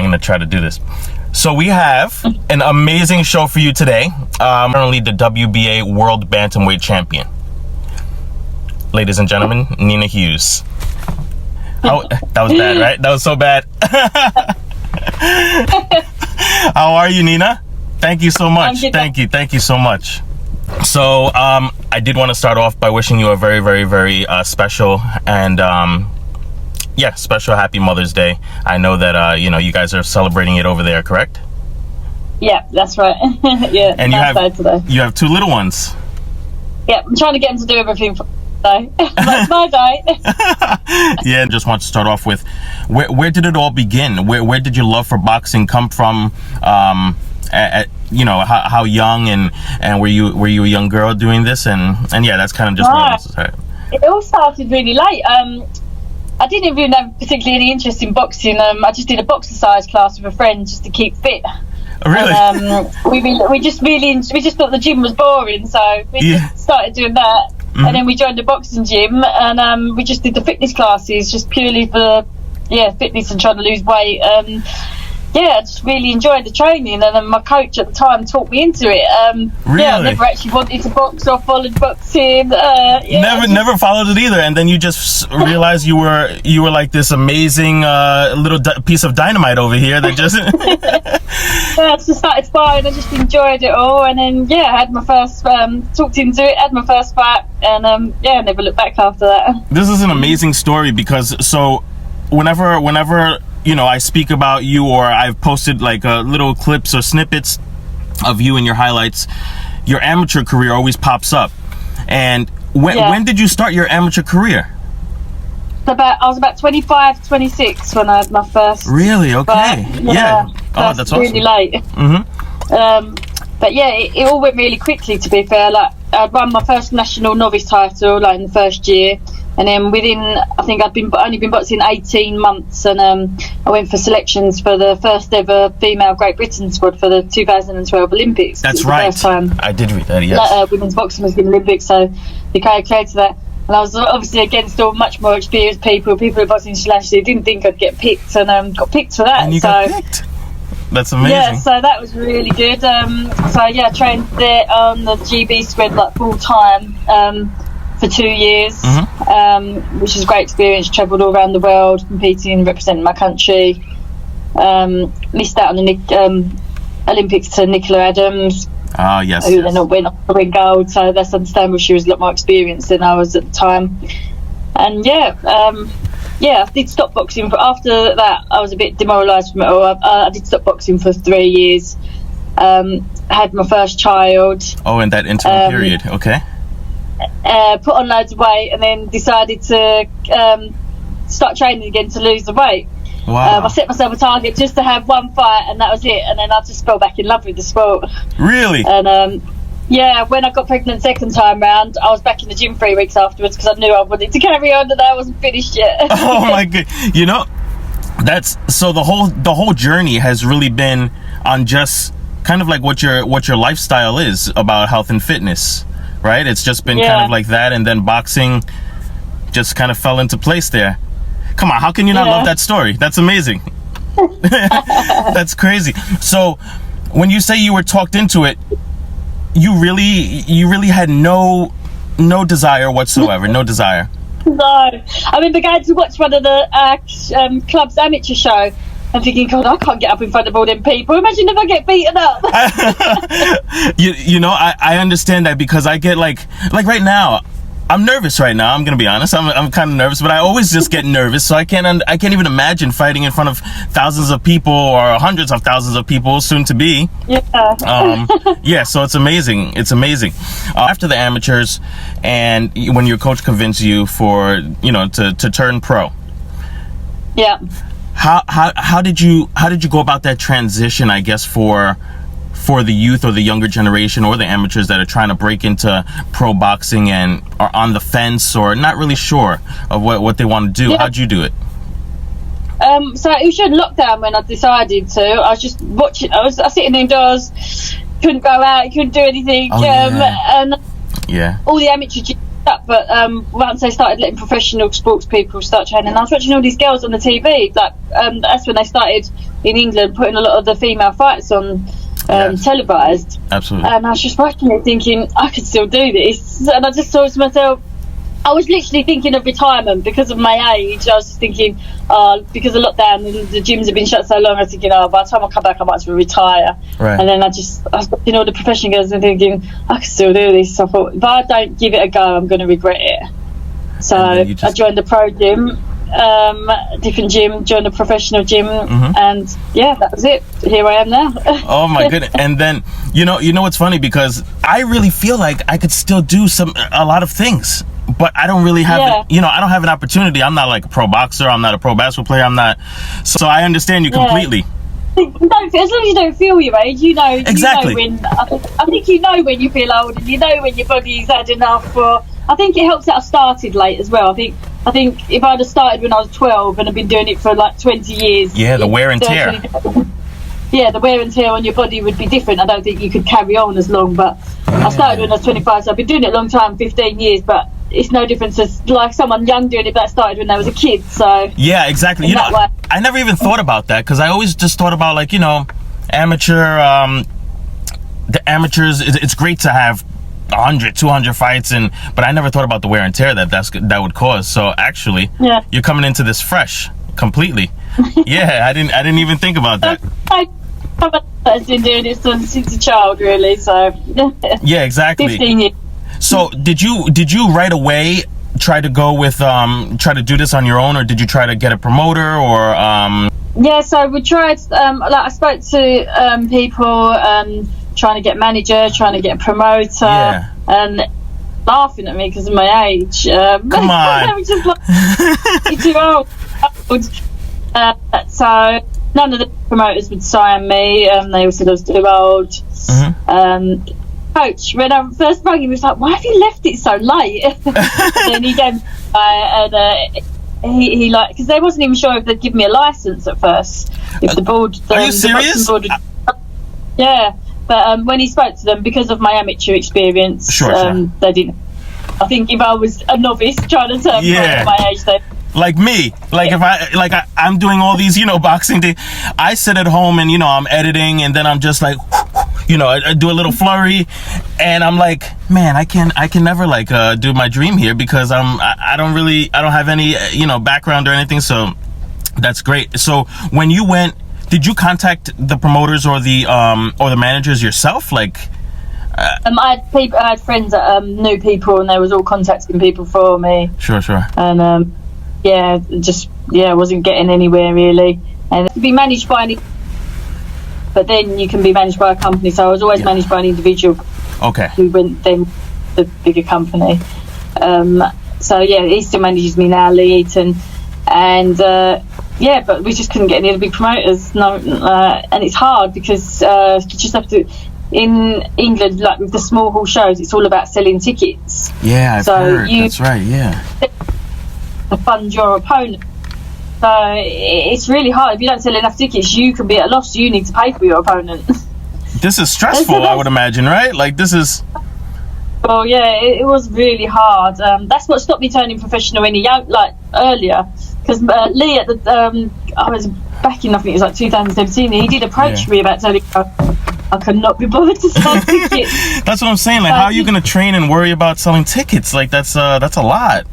going to try to do this. So we have an amazing show for you today. Currently the WBA World Bantamweight Champion. Ladies and gentlemen, Nina Hughes. Oh, that was bad, right? That was so bad. How are you, Nina? Thank you so much. Thank you so much. So I did want to start off by wishing you a very, very, very special and special happy Mother's Day. I know that you guys are celebrating it over there, correct? Yeah, that's right. Yeah, and you have two little ones. Yeah, I'm trying to get them to do everything for day. That's my day. Yeah, just want to start off with where did it all begin? Where did your love for boxing come from? How young and were you a young girl doing this? And yeah, that's kind of just right. It all started really late. I didn't even have particularly any interest in boxing. I just did a boxercise class with a friend just to keep fit. Really? And, we just thought the gym was boring, so we just started doing that. Mm-hmm. And then we joined the boxing gym, and we just did the fitness classes just purely for fitness and trying to lose weight. I just really enjoyed the training, and then my coach at the time talked me into it. Really? Yeah, I never actually wanted to box or followed boxing. Never followed it either, and then you just realized you were like this amazing little piece of dynamite over here that just. I just started fighting. I just enjoyed it all, and then I had my first talked into it, had my first fight, and I never looked back after that. This is an amazing story because whenever I speak about you, or I've posted like little clips or snippets of you and your highlights, your amateur career always pops up. And when did you start your amateur career? I was about 25, 26 when I had my first. Really? Okay. Yeah. Oh, that's awesome. Really late. Mm-hmm. But it all went really quickly, to be fair. Like, I'd won my first national novice title in the first year. And then within, I think I'd only been boxing 18 months, and I went for selections for the first ever female Great Britain squad for the 2012 Olympics. That's right. First time I did read that, yes. Women's boxing was in the Olympics, so they kind of created that. And I was obviously against all much more experienced people at Boxing International. Didn't think I'd get picked, and got picked for that. And you got picked? That's amazing. Yeah, so that was really good. I trained there on the GB squad full time. For 2 years, which is a great experience. Travelled all around the world, competing, representing my country. Missed out on the Olympics to Nicola Adams. Yes. Who then went on to win gold. So that's understandable. She was a lot more experienced than I was at the time. And I did stop boxing. After that, I was a bit demoralised from it all. I did stop boxing for 3 years. Had my first child. Oh, in that interim period, okay. Put on loads of weight, and then decided to start training again to lose the weight. Wow. I set myself a target just to have one fight, and that was it. And then I just fell back in love with the sport. Really? And when I got pregnant second time round, I was back in the gym 3 weeks afterwards because I knew I wanted to carry on, and I wasn't finished yet. Oh my god! That's so the whole journey has really been on just kind of like what your lifestyle is about health and fitness. Right? It's just been kind of like that, and then boxing just kind of fell into place there. Come on, how can you not love that story? That's amazing. That's crazy. So when you say you were talked into it, you really had no desire whatsoever. No desire. No. I remember going to watch one of the club's amateur show and thinking, God, I can't get up in front of all them people. Imagine if I get beaten up. I understand that, because I get like right now, I'm nervous right now. I'm gonna be honest. I'm kind of nervous, but I always just get nervous. So I can't even imagine fighting in front of thousands of people or hundreds of thousands of people soon to be. Yeah. So it's amazing. It's amazing. After the amateurs, and when your coach convinced you to turn pro. Yeah. How did you go about that transition, I guess, for the youth or the younger generation or the amateurs that are trying to break into pro boxing and are on the fence or not really sure of what they want to do? How'd you do it? So it was during lockdown when I decided to. I was just watching. I was sitting indoors, couldn't go out, couldn't do anything, and all the amateur gyms up. But once they started letting professional sports people start training, I was watching all these girls on the TV. That's when they started in England putting a lot of the female fights on televised. Absolutely. And I was just watching it thinking, I could still do this. And I just thought to myself, I was literally thinking of retirement because of my age. I was just thinking, because of lockdown and the gyms have been shut so long, I was thinking, by the time I come back, I might as well retire. Right. And then I was watching all the professional girls and thinking, I could still do this. So I thought, if I don't give it a go, I'm going to regret it. So I joined the pro gym, different gym, joined the professional gym, and that was it. Here I am now. Oh my goodness. And then you know what's funny, because I really feel like I could still do a lot of things, but I don't really have I don't have an opportunity. I'm not like a pro boxer, I'm not a pro basketball player, I'm not, so I understand you completely. As long as you don't feel your age, exactly. You know when, I think you know when you feel old, and you know when your body's had enough. Or I think it helps that I started late as well. I think if I'd have started when I was 12 and I've been doing it for like 20 years, the wear and tear. The wear and tear on your body would be different. I don't think you could carry on as long. But I started when I was 25, so I've been doing it a long time, 15 years. But it's no difference as like someone young doing it that started when they was a kid. So yeah, exactly. I never even thought about that, because I always just thought about like amateur. The amateurs. It's great to have 100, 200 fights, but I never thought about the wear and tear that would cause. So actually, you're coming into this fresh, completely. Yeah, I didn't even think about that. I've been doing it since a child, really. So yeah, exactly. 15 years. So did you right away try to go with try to do this on your own, or did you try to get a promoter, or Yeah, so we tried. I spoke to people. Trying to get a manager, trying to get a promoter, and laughing at me because of my age. Come on. Just like, you're too old. So none of the promoters would sign me. They all said I was too old. Coach, when I first rang him, he was like, "Why have you left it so late?" And then he gave me, he like, because they wasn't even sure if they'd give me a license at first. If the board, are you serious? Yeah. But when he spoke to them, because of my amateur experience, they didn't. I think if I was a novice trying to turn pro at my age, they like me, if I'm doing all these boxing things, I sit at home and I'm editing, and then I'm just like I do a little flurry, and I'm like, man, I can never do my dream here, because I don't have any background or anything. So that's great. So when you went, did you contact the promoters or the managers yourself? I had friends that knew people, and they was all contacting people for me. Sure. And I wasn't getting anywhere really. And to be managed by but then you can be managed by a company. So I was always managed by an individual. Okay. Who went then the bigger company. So he still manages me now, Lee Eaton, and. But we just couldn't get any of the big promoters. No, and it's hard because you just have to. In England, like with the small hall shows, it's all about selling tickets. Yeah, I've heard. That's right. Yeah. To fund your opponent. So it's really hard. If you don't sell enough tickets, you can be at a loss. You need to pay for your opponent. This is stressful, I would imagine, right? Like this is. Well, yeah, it was really hard. That's what stopped me turning professional earlier. Because Lee at I was back in, I think it was like 2017. He did approach me about telling me I could not be bothered to sell tickets. That's what I'm saying. Like, how are you going to train and worry about selling tickets? Like, that's a lot.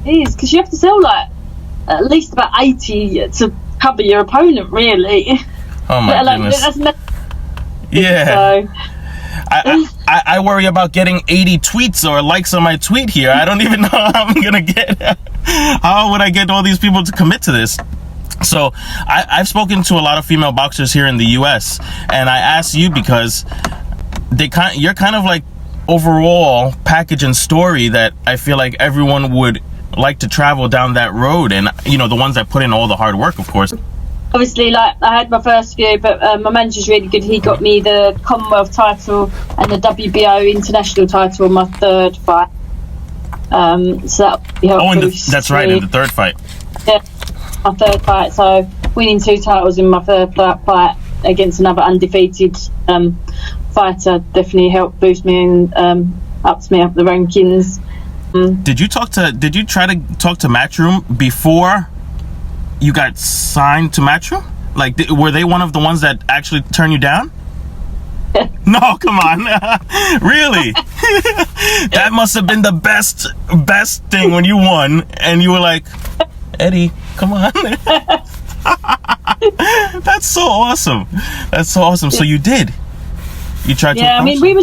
It is, because you have to sell at least about 80 to cover your opponent, really. Oh my goodness. Yeah. So, I worry about getting 80 tweets or likes on my tweet here. I don't even know how I'm gonna get. How would I get all these people to commit to this? So I've spoken to a lot of female boxers here in the U.S. and I asked you because you're kind of like overall package and story that I feel like everyone would like to travel down that road, and the ones that put in all the hard work, of course. Obviously, I had my first few, but my manager's really good. He got me the Commonwealth title and the WBO international title in my third fight. So that that's right, in the third fight. Yeah, my third fight. So winning 2 titles in my third fight against another undefeated fighter definitely helped boost me and ups me up the rankings. Did you try to talk to Matchroom before you got signed to Matchroom? Like, were they one of the ones that actually turned you down? No, come on. Really? That must have been the best thing when you won and you were like, Eddie, come on. That's so awesome. That's so awesome. So you did. You tried to. Yeah, I mean, we were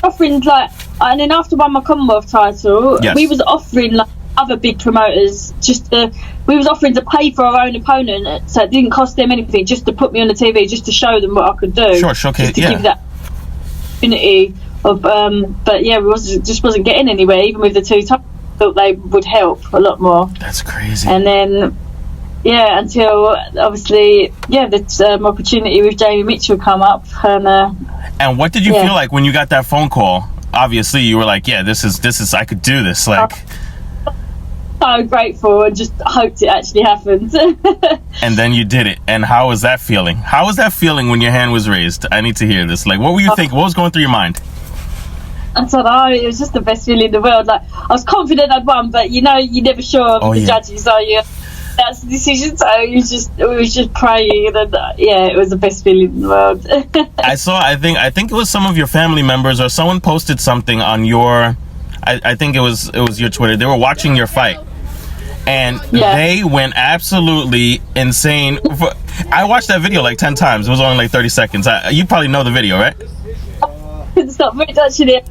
offering like, and then after I won my Commonwealth title, yes, we was offering like other big promoters we was offering to pay for our own opponent, so it didn't cost them anything, just to put me on the TV, just to show them what I could do. Sure, showcase, just to give that opportunity of. But yeah, we just wasn't getting anywhere, even with the 2 titles. Thought they would help a lot more. That's crazy. And then, yeah, until obviously, yeah, this opportunity with Jamie Mitchell come up, and what did you feel like when you got that phone call? Obviously, you were like, yeah, this is I could do this. Like, so grateful, and just hoped it actually happened. And then you did it. And how was that feeling? How was that feeling when your hand was raised? I need to hear this. Like, what were you thinking? What was going through your mind? I don't know, it was just the best feeling in the world. Like, I was confident I'd won, but you're never sure of the judges, are you? That's the decision. So we was just praying, and yeah, it was the best feeling in the world. I think it was some of your family members, or someone posted something on your, I think it was your Twitter. They were watching your fight, and they went absolutely insane. I watched that video like 10 times. It was only like 30 seconds. You probably know the video, right? Stop watching it.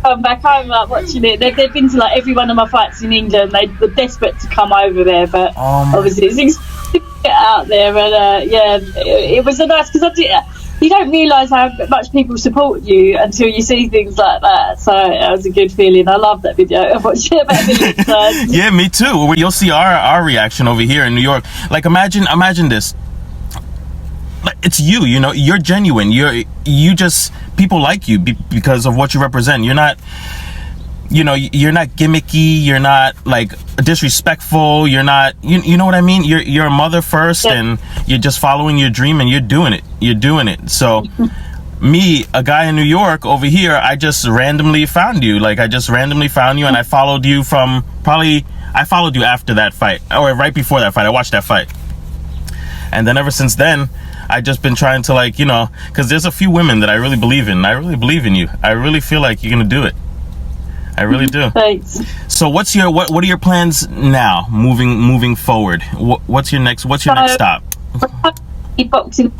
I'm back home like watching it. They've been to like every one of my fights in England. They were desperate to come over there, but obviously it's expensive to get out there. And yeah, it was so nice, because you don't realise how much people support you until you see things like that. So it was a good feeling. I love that video. I watched it about a million times. Yeah, me too. You'll see our reaction over here in New York. Like, imagine this. Like, it's you're genuine. You just, people like you because of what you represent. You're not, you're not gimmicky. You're not like disrespectful. You're not, you know what I mean? You're a mother first, and you're just following your dream, and you're doing it. So me, a guy in New York over here, I just randomly found you. Like, I just randomly found you, and I followed you I followed you after that fight, or right before that fight. I watched that fight. And then ever since then, I've just been trying to, like, because there's a few women that I really believe in. I really believe in you. I really feel like you're gonna do it. I really do. Thanks. So what are your plans now, moving forward? What's your next stop? Boxing.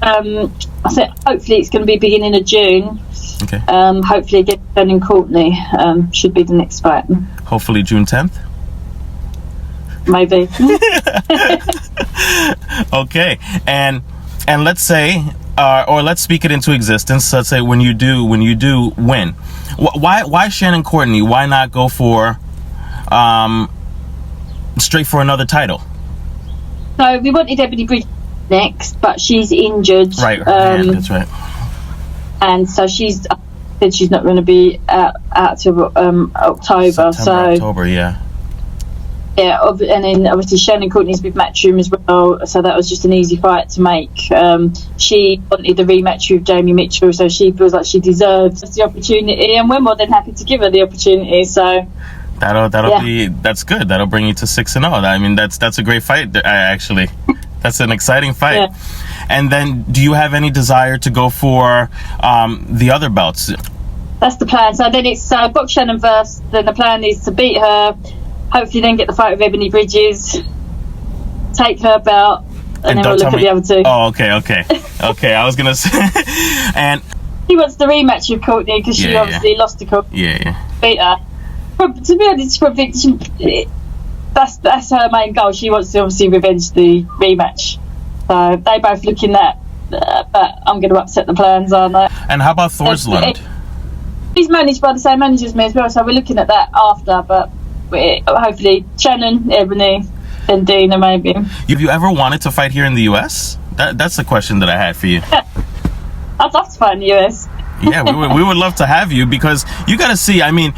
I said hopefully it's going to be beginning of June. Okay. Hopefully get done in Courtenay. Should be the next fight. Hopefully June 10th. Maybe. Okay. And let's say, or let's speak it into existence. Let's say when you do win, why Shannon Courtenay? Why not go for straight for another title? So we wanted Ebanie Bridges next, but she's injured. Right, that's right. And so she's not going to be out till October. October, yeah. Yeah, and then obviously Shannon Courtenay's with Matchroom as well, so that was just an easy fight to make. She wanted the rematch with Jamie Mitchell, so she feels like she deserves the opportunity, and we're more than happy to give her the opportunity. So that's good. That'll bring you to 6-0. I mean, that's a great fight. Actually, that's an exciting fight. Yeah. And then, do you have any desire to go for the other belts? That's the plan. So then it's box Shannon first. Then the plan is to beat her. Hopefully then get the fight with Ebanie Bridges, take her belt, and then we'll look at the other two. Oh, okay. I was gonna say, and he wants the rematch with Courtenay because she obviously lost to Courtenay. Yeah. Beat her. To be honest, that's her main goal. She wants to obviously revenge the rematch. So they both looking at, but I'm going to upset the plans, aren't I? And how about Thorslund? He's managed by the same manager as me as well, so we're looking at that after, but hopefully Shannon, Ebanie, and Dina maybe. Have you ever wanted to fight here in the US? That's the question that I had for you. I'd love to fight in the US. Yeah, we would love to have you, because you got to see, I mean,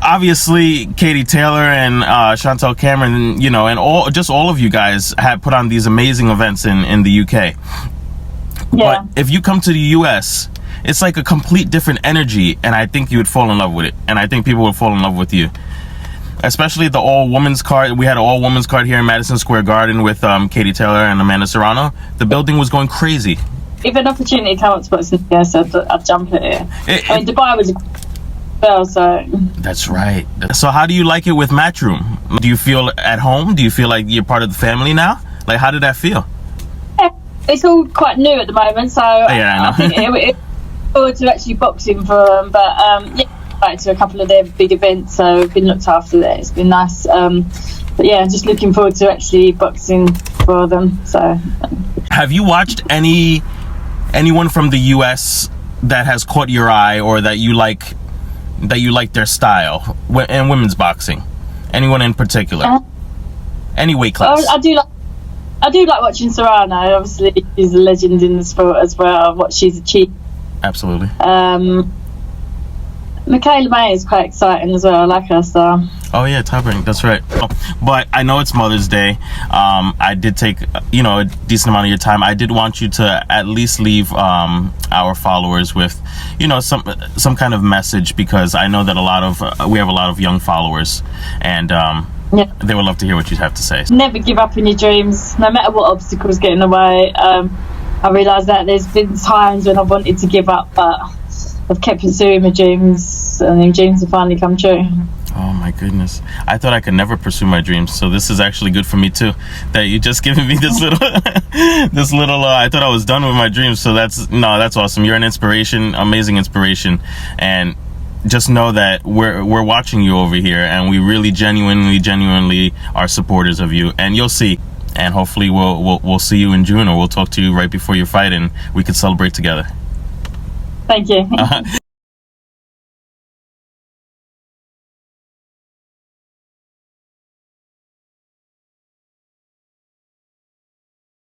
obviously Katie Taylor and Chantel Cameron, and all of you guys have put on these amazing events in the UK. Yeah. But if you come to the US, it's like a complete different energy, and I think you would fall in love with it, and I think people would fall in love with you. especially the all women's card. We had an all women's card here in Madison Square Garden with Katie Taylor and Amanda Serrano. The building was going crazy. If an opportunity came up to boxing, yes, I'd jump at it. I mean, Dubai was well, so. That's right. So how do you like it with Matchroom? Do you feel at home? Do you feel like you're part of the family now? Like, how did that feel? Yeah, it's all quite new at the moment, so yeah, I know. I think it's forward to actually boxing for them. But yeah, back to a couple of their big events, so I've been looked after there. It's been nice. But yeah, just looking forward to actually boxing for them. So. Have you watched anyone from the U.S. that has caught your eye, or that you like their style in women's boxing? Anyone in particular? Any weight class? I do like watching Serrano. Obviously, she's a legend in the sport as well. What she's achieved. Absolutely. Michaela May is quite exciting as well. I like her style. Oh yeah, top rank. That's right. But I know it's Mother's Day. I did take a decent amount of your time. I did want you to at least leave our followers with some kind of message, because I know that we have a lot of young followers, and yeah, they would love to hear what you have to say. Never give up in your dreams, no matter what obstacles get in the way. I realise that there's been times when I've wanted to give up, but I've kept pursuing my dreams, and them dreams have finally come true. Oh my goodness. I thought I could never pursue my dreams, so this is actually good for me too, that you just given me this little I thought I was done with my dreams. So that's awesome. You're an inspiration, amazing inspiration, and just know that we're watching you over here, and we really genuinely are supporters of you, and you'll see. And hopefully we'll see you in June, or we'll talk to you right before your fight, and we can celebrate together. Thank you.